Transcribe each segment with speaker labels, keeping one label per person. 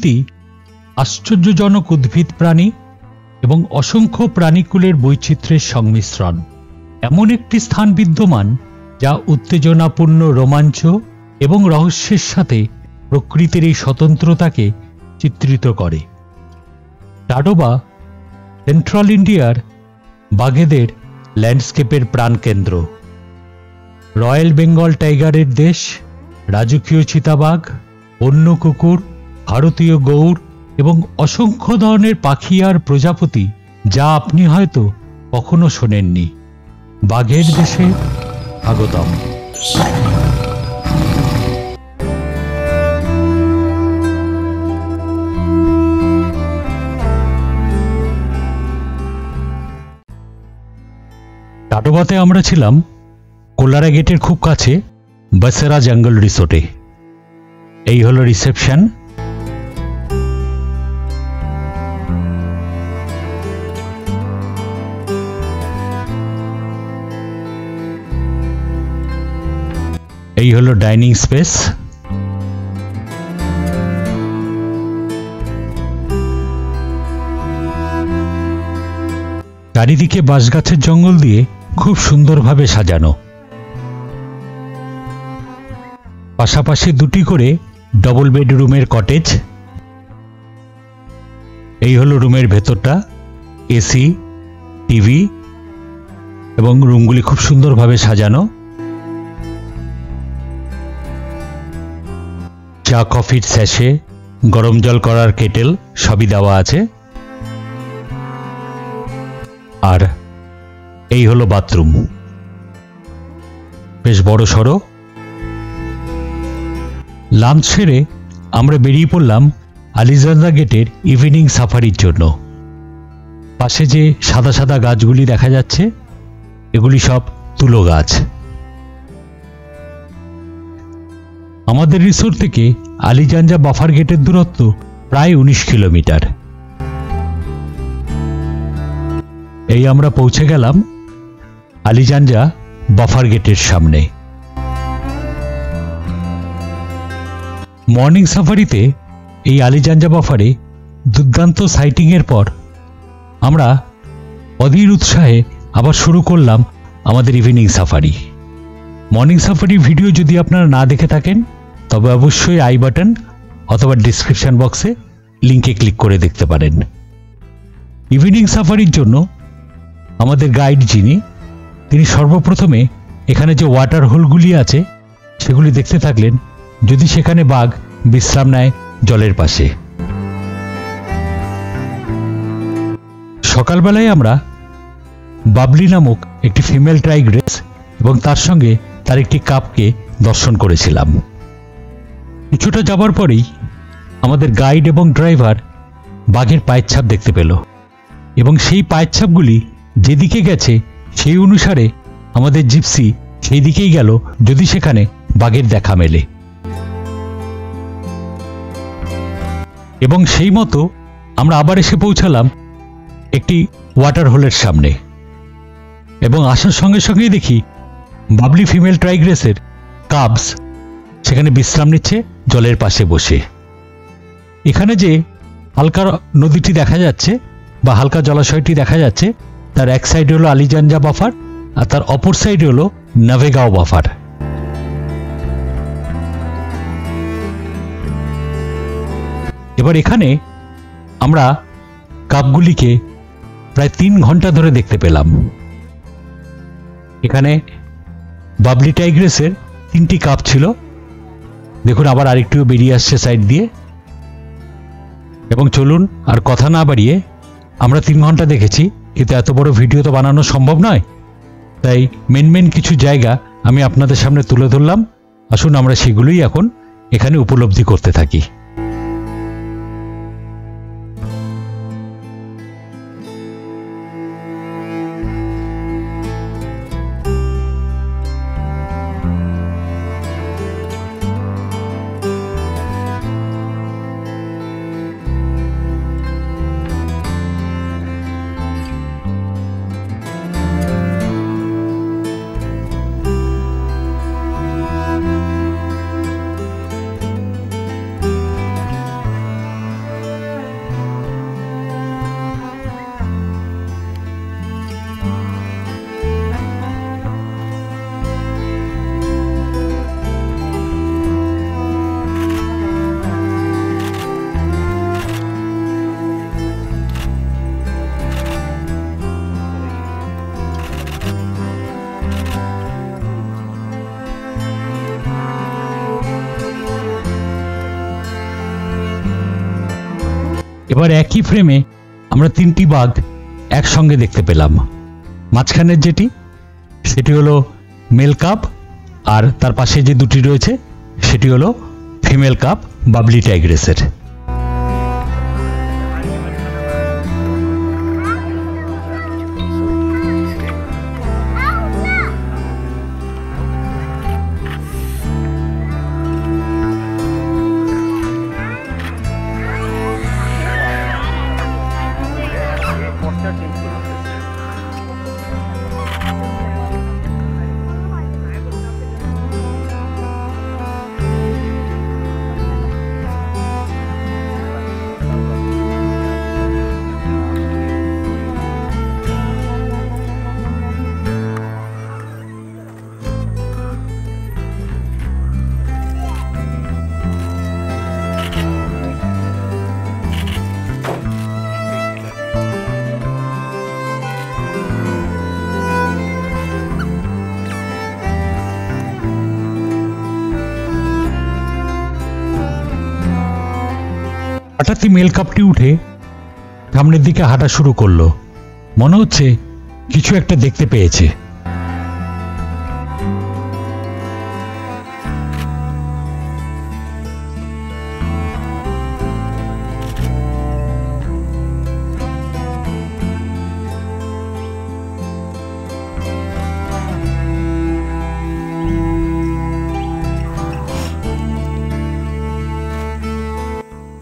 Speaker 1: প্রকৃতি আশ্চর্যজনক উদ্ভিদ প্রাণী এবং অসংখ্য প্রাণীকুলের বৈচিত্র্যের সংমিশ্রণ। এমন একটি স্থান বিদ্যমান যা উত্তেজনাপূর্ণ রোমাঞ্চ এবং রহস্যের সাথে প্রকৃতির এই স্বতন্ত্রতাকে চিত্রিত করে। টাডোবা সেন্ট্রাল ইন্ডিয়ার বাঘেদের ল্যান্ডস্কেপের প্রাণকেন্দ্র। রয়্যাল বেঙ্গল টাইগারের দেশ, রাজকীয় চিতাবাঘ, বন্য কুকুর, ভারতীয় গৌড় এবং অসংখ্য ধরনের পাখি আর প্রজাপতি যা আপনি হয়তো কখনো শোনেননি। বাঘের দেশে স্বাগতম। টাডোবাতে আমরা ছিলাম কোলারা গেটের খুব কাছে বসেরা জঙ্গল রিসোর্টে। এই হলো রিসেপশন। এই হলো ডাইনিং স্পেস। চারিদিকে বাঁশগাছের জঙ্গল দিয়ে খুব সুন্দরভাবে সাজানো। পাশাপাশি দুটি করে ডবল বেডরুমের কটেজ। এই হলো রুমের ভেতরটা, এসি, টিভি এবং রুমগুলি খুব সুন্দরভাবে সাজানো। চা কফির স্যাশে, গরম জল করার কেটেল সবই দেওয়া আছে। আর এই হলো বাথরুম, বেশ বড় সড়ো। লাঞ্চ সেরে আমরা বেরিয়ে পড়লাম আলিজান্দ্রা গেটের ইভিনিং সাফারির জন্য। পাশে যে সাদা সাদা গাছগুলি দেখা যাচ্ছে, এগুলি সব তুলো গাছ। আমাদের রিসোর্ট থেকে আলিজান্দ্রা বাফার গেটের দূরত্ব প্রায় 19 কিলোমিটার। এই আমরা পৌঁছে গেলাম আলিজান্দ্রা বাফার গেটের সামনে। মর্নিং সাফারিতে এই আলিজান্দ্রা বাফারে দুর্দান্ত সাইটিং এর পর আমরা অধীর উৎসাহে আবার শুরু করলাম আমাদের evening safari. Morning safari video যদি আপনারা না দেখে থাকেন তবে অবশ্যই আই বাটন অথবা ডিসক্রিপশন বক্সে লিঙ্কে ক্লিক করে দেখতে পারেন। ইভিনিং সাফারির জন্য আমাদের গাইড তিনি সর্বপ্রথমে এখানে যে ওয়াটার হোলগুলি আছে সেগুলি দেখতে থাকলেন, যদি সেখানে বাঘ বিশ্রাম নেয় জলের পাশে। সকালবেলায় আমরা বাবলি নামক একটি ফিমেল টাইগ্রেস এবং তার সঙ্গে তার একটি কাপকে দর্শন করেছিলাম। কিছুটা যাবার পরেই আমাদের গাইড এবং ড্রাইভার বাঘের পায়ের ছাপ দেখতে পেল এবং সেই পায়ের ছাপগুলি যেদিকে গেছে সেই অনুসারে আমাদের জিপসি সেই দিকেই গেল, যদি সেখানে বাঘের দেখা মেলে। এবং সেই মতো আমরা আবার এসে পৌঁছালাম একটি ওয়াটার হোলের সামনে এবং আসার সঙ্গে সঙ্গেই দেখি বাবলি ফিমেল টাইগ্রেসের কাবস সেখানে বিশ্রাম নিচ্ছে জলের পাশে বসে। এখানে যে হালকা নদীটি দেখা যাচ্ছে বা হালকা জলাশয়টি দেখা যাচ্ছে, তার এক সাইডে হলো আলিজান্দ্রা বাফার আর তার অপর সাইডে হলো নাভেগাঁও বাফার। এবার এখানে আমরা কাপগুলিকে প্রায় 3 ঘন্টা ধরে দেখতে পেলাম। এখানে বাবলি টাইগ্রেসের 3টি কাপ ছিল, দেখুন আবার আরেকটিও বেরিয়ে আসছে সাইড দিয়ে। এবং চলুন আর কথা না বাড়িয়ে, আমরা 3 ঘন্টা দেখেছি কিন্তু এত বড় ভিডিও তো বানানো সম্ভব নয়, তাই মেন কিছু জায়গা আমি আপনাদের সামনে তুলে ধরলাম। আসুন আমরা সেগুলোই এখন এখানে উপলব্ধি করতে থাকি। আবার একই ফ্রেমে আমরা 3টি বাঘ একসঙ্গে দেখতে পেলাম। মাঝখানের যেটি সেটি হলো মেল কাপ, আর তার পাশে যে দুটি রয়েছে সেটি হলো ফিমেল কাপ বাবলি টাইগ্রেসের। হঠাৎই মেল কাপটি উঠে সামনের দিকে হাঁটা শুরু করলো। মনে হচ্ছে কিছু একটা দেখতে পেয়েছে।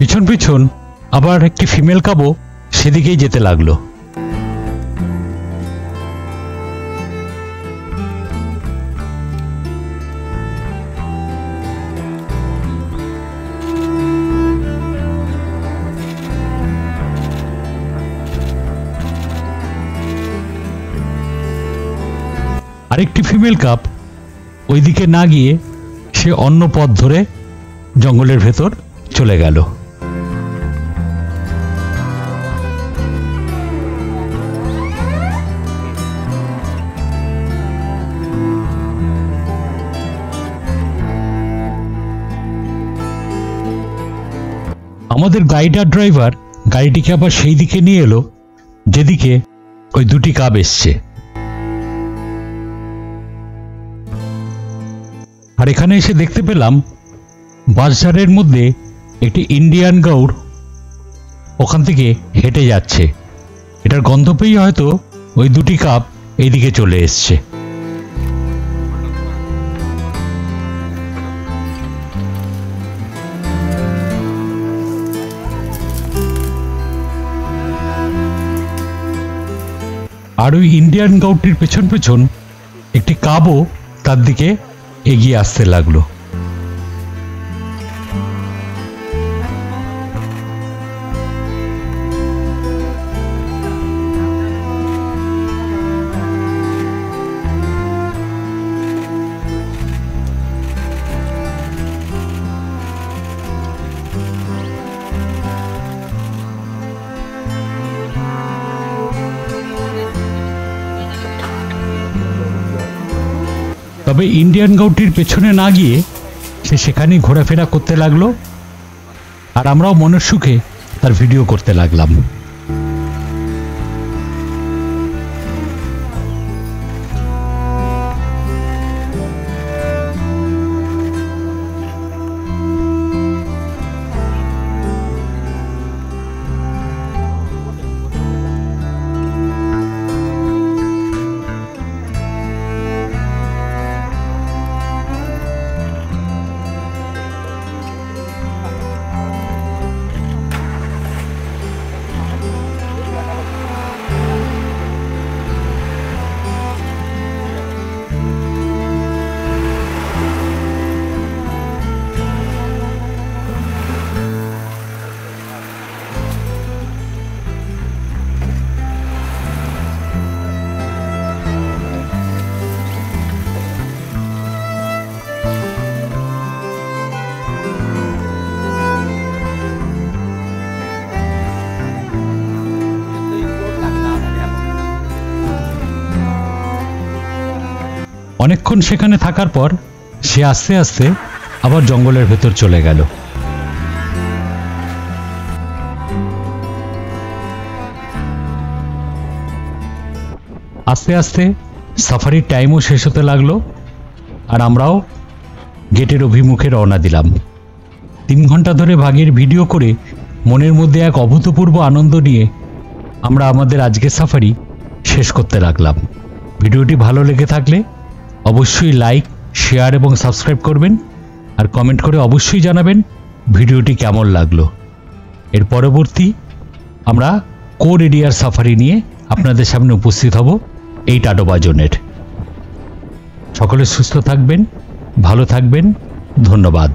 Speaker 1: পিছন পিছন আবার একটি ফিমেল কাবও সেদিকেই যেতে লাগলো। আরেকটি ফিমেল কাপ ওইদিকে না গিয়ে সে অন্য পথ ধরে জঙ্গলের ভেতর চলে গেল। আমাদের গাইড আর ড্রাইভার গাড়িটিকে আবার সেই দিকে নিয়ে এলো যেদিকে ওই দুটি কাব এসছে। আর এখানে এসে দেখতে পেলাম বাঁশঝাড়ের মধ্যে একটি ইন্ডিয়ান গৌড় ওখান থেকে হেঁটে যাচ্ছে। এটার গন্ধ পেয়ে হয়তো ওই দুটি কাব এইদিকে চলে এসছে। আর ওই ইন্ডিয়ান গৌড়টির পেছন পেছন একটি কাবও তার দিকে এগিয়ে আসতে লাগলো। তবে ইন্ডিয়ান গৌড়টির পেছনে না গিয়ে সে সেখানেই ঘোরাফেরা করতে লাগলো, আর আমরাও মনের সুখে তার ভিডিও করতে লাগলাম। অনেকক্ষণ সেখানে থাকার পর সে আস্তে আস্তে আবার জঙ্গলের ভেতর চলে গেল। আস্তে আস্তে সাফারির টাইমও শেষ হতে লাগলো, আর আমরাও গেটের অভিমুখে রওনা দিলাম। 3 ঘন্টা ধরে বাঘের ভিডিও করে মনের মধ্যে এক অভূতপূর্ব আনন্দ নিয়ে আমরা আমাদের আজকের সাফারি শেষ করতে লাগলাম। ভিডিওটি ভালো লেগে থাকলে অবশ্যই লাইক, শেয়ার এবং সাবস্ক্রাইব করবেন, আর কমেন্ট করে অবশ্যই জানাবেন ভিডিওটি কেমন লাগলো। এর পরবর্তী আমরা কোর এরিয়ার সাফারি নিয়ে আপনাদের সামনে উপস্থিত হব এই টাডোবা জোনের। সকলে সুস্থ থাকবেন, ভালো থাকবেন, ধন্যবাদ।